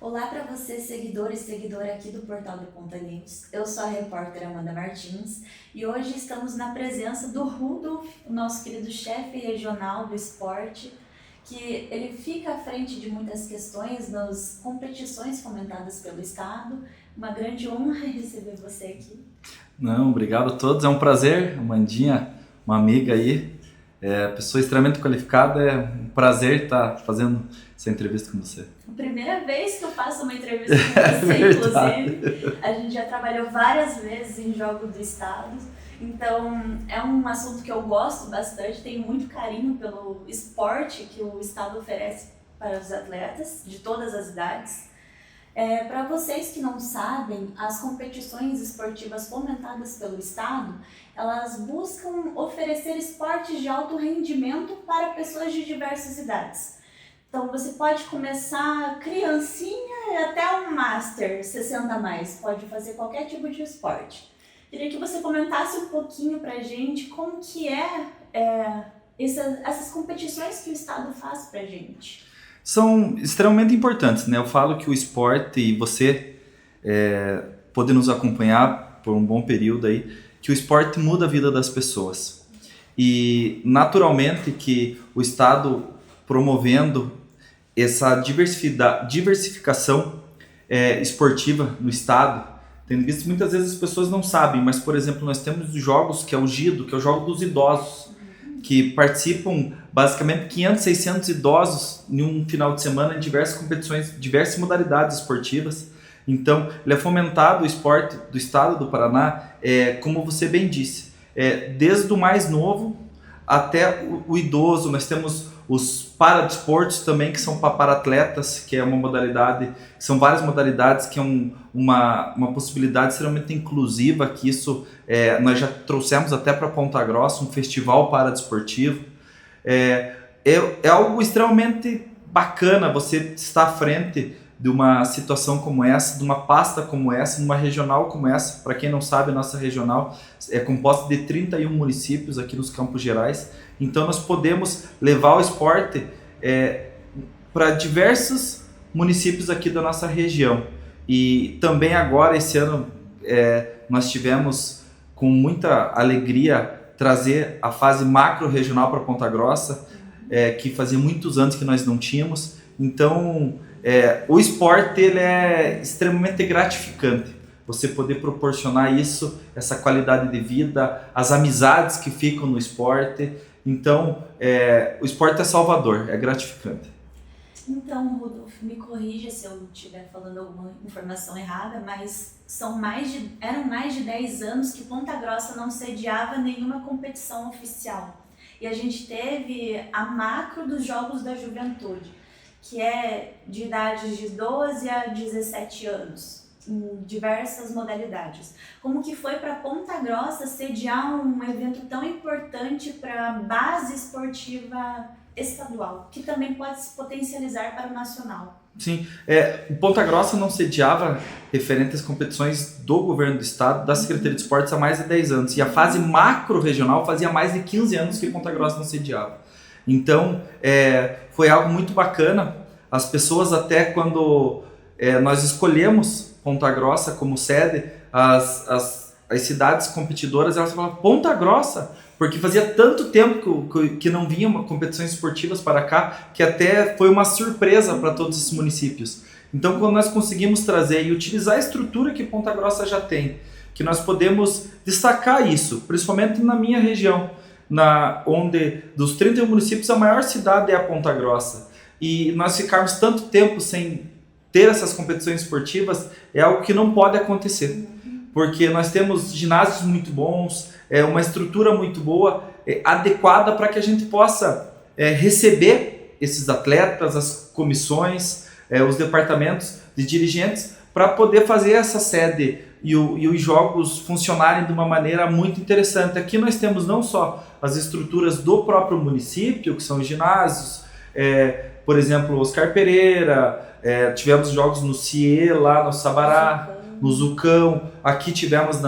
Olá para você, seguidor e seguidora aqui do Portal de Ponta News. Eu sou a repórter Amanda Martins e hoje estamos na presença do Rudolf, o nosso querido chefe regional do esporte, que ele fica à frente de muitas questões nas competições fomentadas pelo Estado. Uma grande honra receber você aqui. Não, obrigado a todos. É um prazer, Amandinha, uma amiga aí, pessoa extremamente qualificada. É um prazer estar fazendo essa entrevista com você. A primeira vez que eu faço uma entrevista com você, inclusive. A gente já trabalhou várias vezes em jogos do Estado. Então, é um assunto que eu gosto bastante, tenho muito carinho pelo esporte que o Estado oferece para os atletas de todas as idades. Para vocês que não sabem, as competições esportivas fomentadas pelo Estado, elas buscam oferecer esportes de alto rendimento para pessoas de diversas idades. Então você pode começar criancinha e até um master 60 a mais, pode fazer qualquer tipo de esporte. Queria que você comentasse um pouquinho pra gente como que essas competições que o Estado faz pra gente. São extremamente importantes, né? Eu falo que o esporte e você poder nos acompanhar por um bom período aí, que o esporte muda a vida das pessoas. E naturalmente que o Estado promovendo essa diversificação esportiva no Estado, tendo visto muitas vezes as pessoas não sabem, mas por exemplo nós temos jogos que é o GIDO, que é o jogo dos idosos, que participam basicamente 500, 600 idosos em um final de semana em diversas competições, diversas modalidades esportivas. Então, ele é fomentado o esporte do estado do Paraná, como você bem disse, desde o mais novo até o idoso. Nós temos os paradesportos também, que são para para-atletas, que é uma modalidade, são várias modalidades, que é uma possibilidade extremamente inclusiva, que isso nós já trouxemos até para Ponta Grossa, um festival paradesportivo. É algo extremamente bacana você estar à frente de uma situação como essa, de uma pasta como essa, numa regional como essa. Para quem não sabe, a nossa regional é composta de 31 municípios aqui nos Campos Gerais. Então nós podemos levar o esporte para diversos municípios aqui da nossa região. E também agora, esse ano, nós tivemos com muita alegria trazer a fase macro-regional para Ponta Grossa, que fazia muitos anos que nós não tínhamos. Então, o esporte ele é extremamente gratificante. Você poder proporcionar isso, essa qualidade de vida, as amizades que ficam no esporte. Então, o esporte é salvador, é gratificante. Então, Rudolf, me corrija se eu estiver falando alguma informação errada, mas eram mais de 10 anos que Ponta Grossa não sediava nenhuma competição oficial. E a gente teve a macro dos Jogos da Juventude, que é de idades de 12 a 17 anos, em diversas modalidades. Como que foi para Ponta Grossa sediar um evento tão importante para a base esportiva estadual, que também pode se potencializar para o nacional? Sim, o Ponta Grossa não sediava referente às competições do governo do estado, da Secretaria de Esportes há mais de 10 anos. E a fase macro-regional fazia mais de 15 anos que Ponta Grossa não sediava. Então, foi algo muito bacana. As pessoas, até quando nós escolhemos Ponta Grossa como sede, as cidades competidoras, elas falavam Ponta Grossa, porque fazia tanto tempo que não vinha competições esportivas para cá, que até foi uma surpresa para todos esses municípios. Então, quando nós conseguimos trazer e utilizar a estrutura que Ponta Grossa já tem, que nós podemos destacar isso, principalmente na minha região, onde dos 31 municípios a maior cidade é a Ponta Grossa, e nós ficarmos tanto tempo sem ter essas competições esportivas é algo que não pode acontecer, porque nós temos ginásios muito bons, uma estrutura muito boa, adequada para que a gente possa receber esses atletas, as comissões, os departamentos de dirigentes, para poder fazer essa sede e os jogos funcionarem de uma maneira muito interessante. Aqui nós temos não só as estruturas do próprio município, que são os ginásios, por exemplo, Oscar Pereira, tivemos jogos no CIE, lá no Sabará, no Zucão, aqui tivemos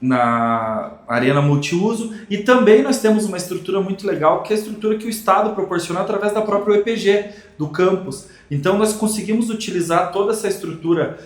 na arena multiuso, e também nós temos uma estrutura muito legal, que é a estrutura que o Estado proporciona através da própria UEPG, do campus. Então nós conseguimos utilizar toda essa estrutura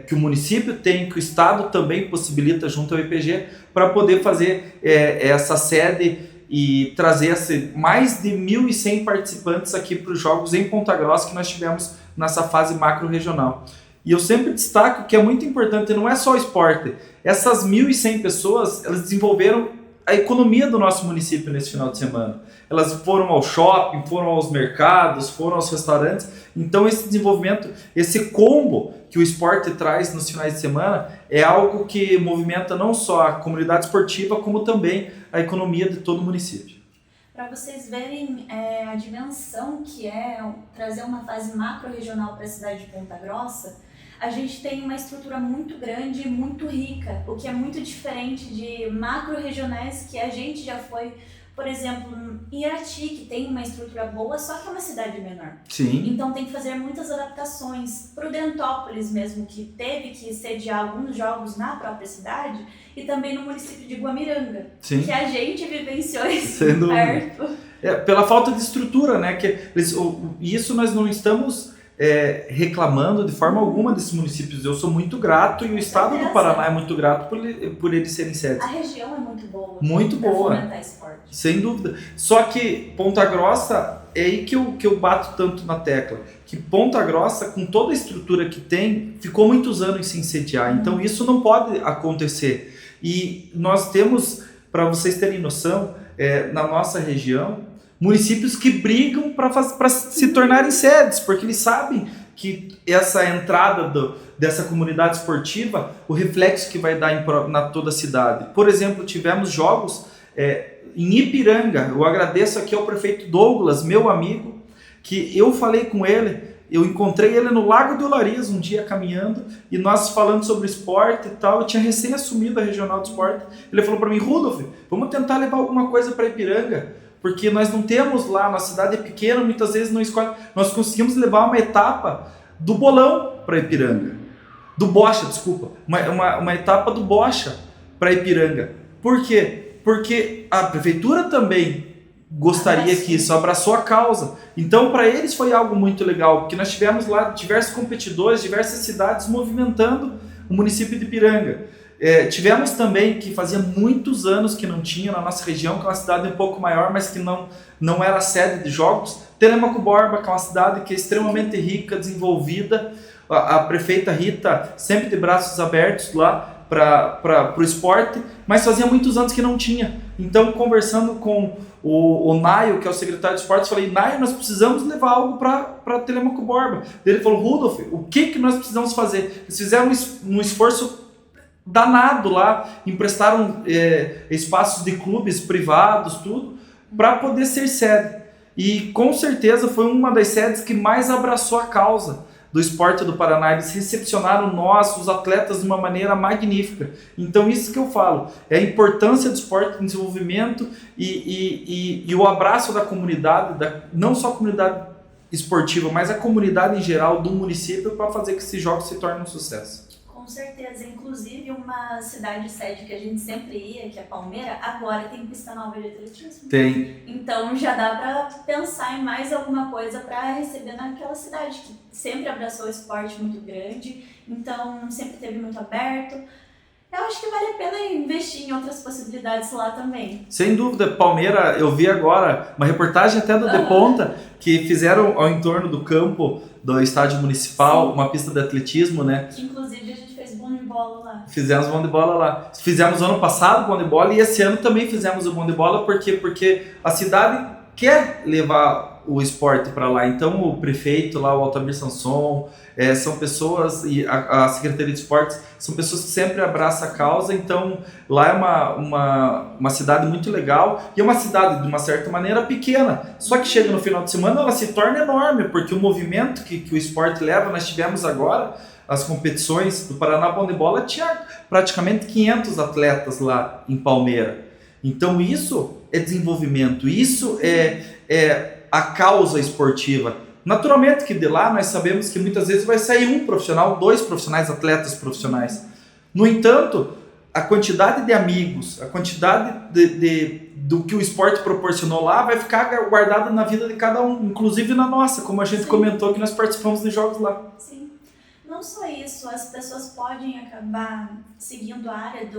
que o município tem, que o Estado também possibilita junto ao UEPG, para poder fazer essa sede e trazer mais de 1.100 participantes aqui para os Jogos em Ponta Grossa que nós tivemos nessa fase macro-regional. E eu sempre destaco que é muito importante, não é só o esporte. Essas 1.100 pessoas, elas desenvolveram a economia do nosso município nesse final de semana. Elas foram ao shopping, foram aos mercados, foram aos restaurantes. Então esse desenvolvimento, esse combo que o esporte traz nos finais de semana é algo que movimenta não só a comunidade esportiva, como também a economia de todo o município. Para vocês verem a dimensão que é trazer uma fase macro-regional para a cidade de Ponta Grossa, a gente tem uma estrutura muito grande e muito rica, o que é muito diferente de macro-regionais que a gente já foi, por exemplo, em Irati, que tem uma estrutura boa, só que é uma cidade menor. Sim. Então tem que fazer muitas adaptações. Prudentópolis mesmo, que teve que sediar alguns jogos na própria cidade, e também no município de Guamiranga, Sim. que a gente vivenciou isso perto. Pela falta de estrutura, né? Isso nós não estamos reclamando de forma alguma desses municípios. Eu sou muito grato e o estado do Paraná é muito grato por eles serem sedes. A região é muito boa. Muito boa. Fomentar esporte. Sem dúvida. Só que Ponta Grossa, é aí que eu bato tanto na tecla. Que Ponta Grossa, com toda a estrutura que tem, ficou muitos anos sem sediar. Então isso não pode acontecer. E nós temos, para vocês terem noção, na nossa região, municípios que brigam para se tornarem sedes, porque eles sabem que essa entrada dessa comunidade esportiva, o reflexo que vai dar na toda a cidade. Por exemplo, tivemos jogos em Ipiranga. Eu agradeço aqui ao prefeito Douglas, meu amigo, que eu falei com ele, eu encontrei ele no Lago de Olarias um dia caminhando, e nós falando sobre esporte e tal. Eu tinha recém assumido a regional de esporte. Ele falou para mim: Rudolf, vamos tentar levar alguma coisa para Ipiranga, porque nós não temos lá, nossa cidade é pequena, muitas vezes não escolhe. Nós conseguimos levar uma etapa do bolão para Ipiranga. Do bocha, desculpa. Uma etapa do bocha para Ipiranga. Por quê? Porque a prefeitura também gostaria que isso, abraçou a causa. Então, para eles foi algo muito legal, porque nós tivemos lá diversos competidores, diversas cidades movimentando o município de Ipiranga. Tivemos também, que fazia muitos anos que não tinha na nossa região, que é uma cidade um pouco maior, mas que não era sede de jogos, Telêmaco Borba, que é uma cidade que é extremamente rica, desenvolvida. A prefeita Rita sempre de braços abertos lá para o esporte, mas fazia muitos anos que não tinha. Então, conversando com o Naio, que é o secretário de esportes, falei: Naio, nós precisamos levar algo para Telêmaco Borba. Ele falou: Rudolf, o que nós precisamos fazer? Eles fizeram um esforço danado lá, emprestaram espaços de clubes privados, tudo, para poder ser sede. E com certeza foi uma das sedes que mais abraçou a causa do esporte do Paraná. Eles recepcionaram os atletas de uma maneira magnífica. Então isso que eu falo, é a importância do esporte no desenvolvimento e o abraço da comunidade, não só a comunidade esportiva, mas a comunidade em geral do município, para fazer que esses jogos se tornem um sucesso. Com certeza, inclusive uma cidade sede que a gente sempre ia, que é Palmeira, agora tem pista nova de atletismo. Tem. Então já dá para pensar em mais alguma coisa para receber naquela cidade, que sempre abraçou o esporte muito grande, então sempre teve muito aberto. Eu acho que vale a pena investir em outras possibilidades lá também. Sem dúvida. Palmeira, eu vi agora uma reportagem até do De Ponta, que fizeram ao entorno do campo do estádio municipal. Sim. Uma pista de atletismo, né? Que inclusive a gente fez bom de bola lá. Fizemos bom de bola lá. Fizemos ano passado bom de bola, e esse ano também fizemos o bom de bola. Por quê? Porque a cidade quer levar o esporte para lá. Então o prefeito lá, o Altamir Sanson, são pessoas, e a Secretaria de Esportes, são pessoas que sempre abraçam a causa. Então lá é uma cidade muito legal, e é uma cidade de uma certa maneira pequena, só que chega no final de semana ela se torna enorme, porque o movimento que o esporte leva. Nós tivemos agora as competições do Paraná Bom de Bola, tinha praticamente 500 atletas lá em Palmeira. Então isso é desenvolvimento, isso é a causa esportiva. Naturalmente que de lá nós sabemos que muitas vezes vai sair um profissional, 2 profissionais, atletas profissionais. No entanto, a quantidade de amigos, a quantidade do que o esporte proporcionou lá vai ficar guardada na vida de cada um, inclusive na nossa, como a gente comentou que nós participamos de jogos lá. Sim. Não só isso, as pessoas podem acabar seguindo a área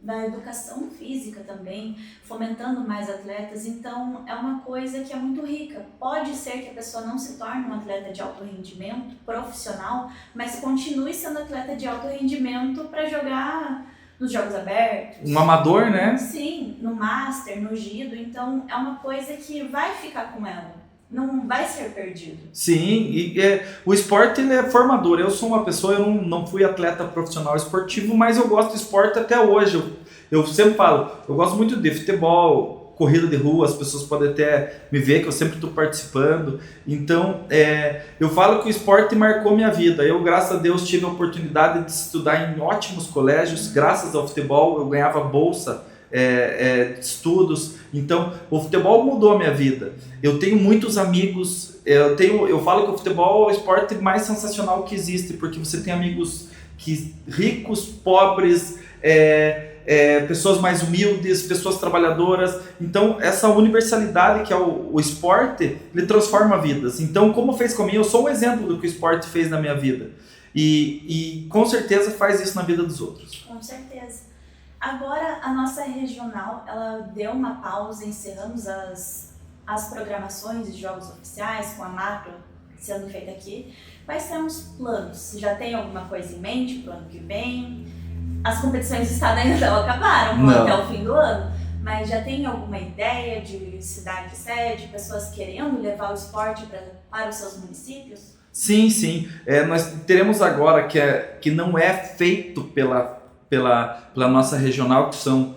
da educação física também, fomentando mais atletas, então é uma coisa que é muito rica. Pode ser que a pessoa não se torne um atleta de alto rendimento profissional, mas continue sendo atleta de alto rendimento para jogar nos jogos abertos. Um amador, né? Sim, no Master, no Gido, então é uma coisa que vai ficar com ela. Não vai ser perdido. Sim, e o esporte ele é formador. Eu sou uma pessoa, eu não fui atleta profissional esportivo, mas eu gosto de esporte até hoje. Eu sempre falo, eu gosto muito de futebol, corrida de rua, as pessoas podem até me ver que eu sempre estou participando. Então, eu falo que o esporte marcou minha vida. Eu, graças a Deus, tive a oportunidade de estudar em ótimos colégios. Graças ao futebol, eu ganhava bolsa de estudos. Então, o futebol mudou a minha vida. Eu tenho muitos amigos. Eu falo que o futebol é o esporte mais sensacional que existe, porque você tem amigos ricos, pobres, pessoas mais humildes, pessoas trabalhadoras. Então, essa universalidade que é o esporte, ele transforma vidas. Então, como fez comigo, eu sou um exemplo do que o esporte fez na minha vida. E com certeza faz isso na vida dos outros. Com certeza. Agora, a nossa regional, ela deu uma pausa, encerramos as programações de jogos oficiais, com a macro sendo feita aqui. Quais são os planos? Já tem alguma coisa em mente para o ano que vem? As competições do estado ainda não acabaram, até o fim do ano, mas já tem alguma ideia de cidade sede, pessoas querendo levar o esporte para os seus municípios? Sim, sim. Nós teremos agora que não é feito pela nossa regional, que são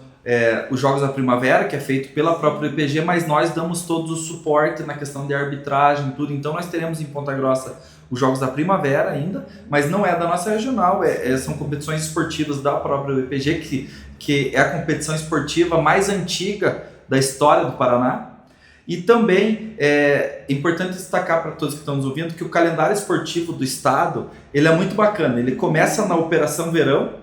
os Jogos da Primavera, que é feito pela própria IPG, mas nós damos todo o suporte na questão de arbitragem, tudo. Então nós teremos em Ponta Grossa os Jogos da Primavera ainda, mas não é da nossa regional, são competições esportivas da própria IPG, que é a competição esportiva mais antiga da história do Paraná. E também é importante destacar para todos que estão nos ouvindo que o calendário esportivo do estado ele é muito bacana. Ele começa na Operação Verão,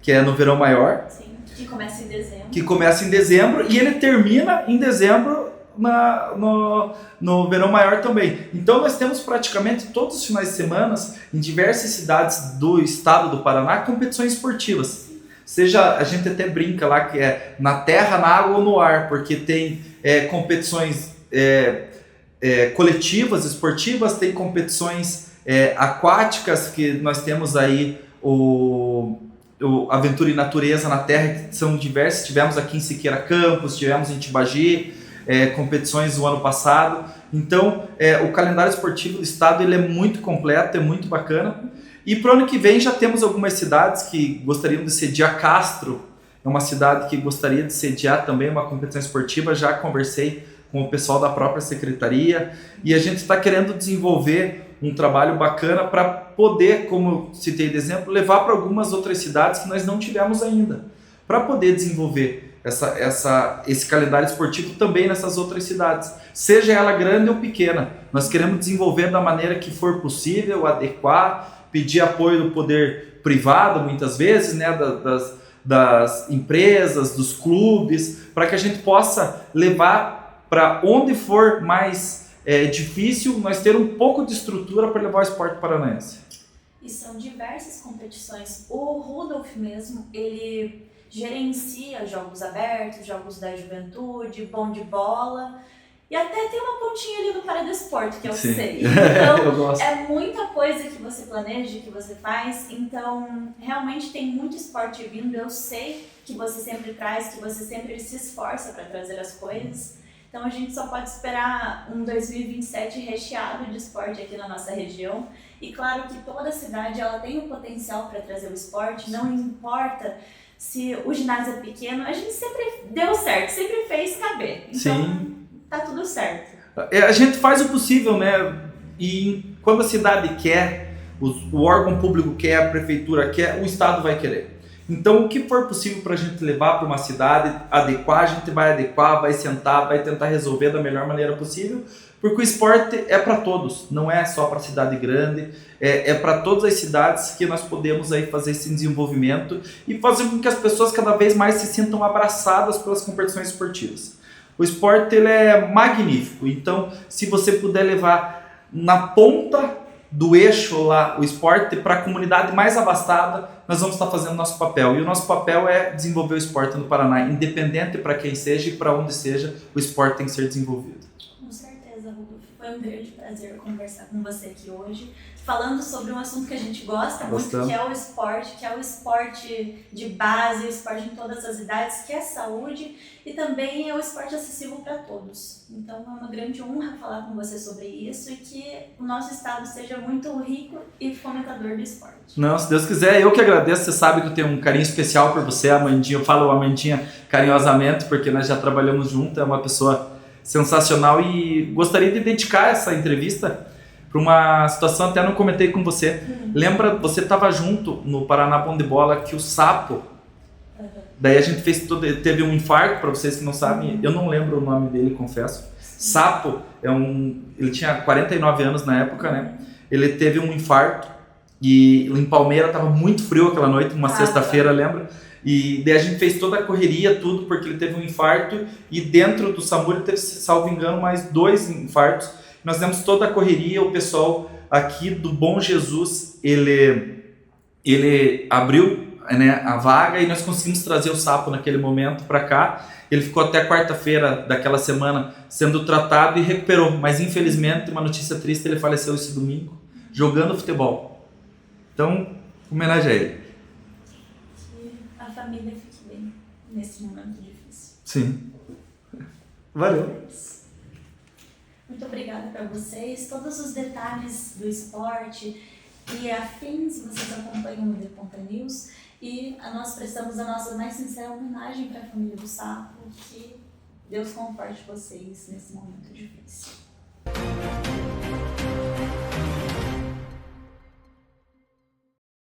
que é no Verão Maior. Sim, que começa em dezembro. Que começa em dezembro e ele termina em dezembro no Verão Maior também. Então nós temos praticamente todos os finais de semana em diversas cidades do estado do Paraná competições esportivas. Seja, a gente até brinca lá que é na terra, na água ou no ar, porque tem competições coletivas, esportivas, tem competições aquáticas, que nós temos aí o Aventura e Natureza na Terra, que são diversas. Tivemos aqui em Siqueira Campos, tivemos em Tibagi, competições do ano passado. Então, o calendário esportivo do estado ele é muito completo, é muito bacana. E para o ano que vem já temos algumas cidades que gostariam de sediar. Castro é uma cidade que gostaria de sediar também uma competição esportiva. Já conversei com o pessoal da própria secretaria e a gente está querendo desenvolver um trabalho bacana para poder, como eu citei de exemplo, levar para algumas outras cidades que nós não tivemos ainda, para poder desenvolver esse calendário esportivo também nessas outras cidades, seja ela grande ou pequena. Nós queremos desenvolver da maneira que for possível, adequar, pedir apoio do poder privado, muitas vezes, né, das empresas, dos clubes, para que a gente possa levar para onde for mais difícil, nós ter um pouco de estrutura para levar o esporte paranaense. E são diversas competições. O Rudolf mesmo, ele gerencia jogos abertos, jogos da juventude, bom de bola, e até tem uma pontinha ali no Paradesporto, que eu Sim. sei. Então, Eu gosto. é muita coisa que você planeja, que você faz, então realmente tem muito esporte vindo. Eu sei que você sempre traz, que você sempre se esforça para trazer as coisas. Então a gente só pode esperar um 2027 recheado de esporte aqui na nossa região. E claro que toda cidade ela tem o potencial para trazer o esporte, não importa se o ginásio é pequeno, a gente sempre deu certo, sempre fez caber. Então Sim. tá tudo certo. A gente faz o possível, né? E quando a cidade quer, o órgão público quer, a prefeitura quer, o estado vai querer. Então, o que for possível para a gente levar para uma cidade, adequar, a gente vai adequar, vai sentar, vai tentar resolver da melhor maneira possível, porque o esporte é para todos, não é só para cidade grande, é para todas as cidades que nós podemos aí fazer esse desenvolvimento e fazer com que as pessoas cada vez mais se sintam abraçadas pelas competições esportivas. O esporte ele é magnífico, então se você puder levar na ponta do eixo lá o esporte para a comunidade mais abastada, nós vamos estar fazendo nosso papel. E o nosso papel é desenvolver o esporte no Paraná, independente para quem seja e para onde seja, o esporte tem que ser desenvolvido. Com certeza, Rudolf. Foi um grande prazer conversar com você aqui hoje, falando sobre um assunto que a gente gosta muito, que é o esporte de base, o esporte em todas as idades, que é saúde e também é o esporte acessível para todos. Então é uma grande honra falar com você sobre isso e que o nosso estado seja muito rico e fomentador do esporte. Não, se Deus quiser, eu que agradeço. Você sabe que eu tenho um carinho especial por você, Amandinha. Eu falo Amandinha carinhosamente porque nós já trabalhamos juntos, é uma pessoa sensacional e gostaria de dedicar essa entrevista para uma situação, até não comentei com você. Lembra, você estava junto no Paraná Bom de Bola que o Sapo, daí a gente teve um infarto, para vocês que não sabem, eu não lembro o nome dele, confesso. Sapo, ele tinha 49 anos na época, né? Ele teve um infarto e em Palmeira estava muito frio aquela noite, uma sexta-feira, lembra? E daí a gente fez toda a correria, tudo, porque ele teve um infarto e dentro do SAMU ele teve, salvo engano, mais 2 infartos. Nós demos toda a correria, o pessoal aqui do Bom Jesus, ele abriu, né, a vaga e nós conseguimos trazer o Sapo naquele momento para cá. Ele ficou até quarta-feira daquela semana sendo tratado e recuperou, mas infelizmente, uma notícia triste, ele faleceu esse domingo jogando futebol. Então, homenagem a ele. Que a família fique bem nesse momento difícil. Sim. Valeu. Muito obrigada para vocês. Todos os detalhes do esporte e afins vocês acompanham no The Ponta News. E nós prestamos a nossa mais sincera homenagem para a família do Sapo. Que Deus conforte vocês nesse momento difícil.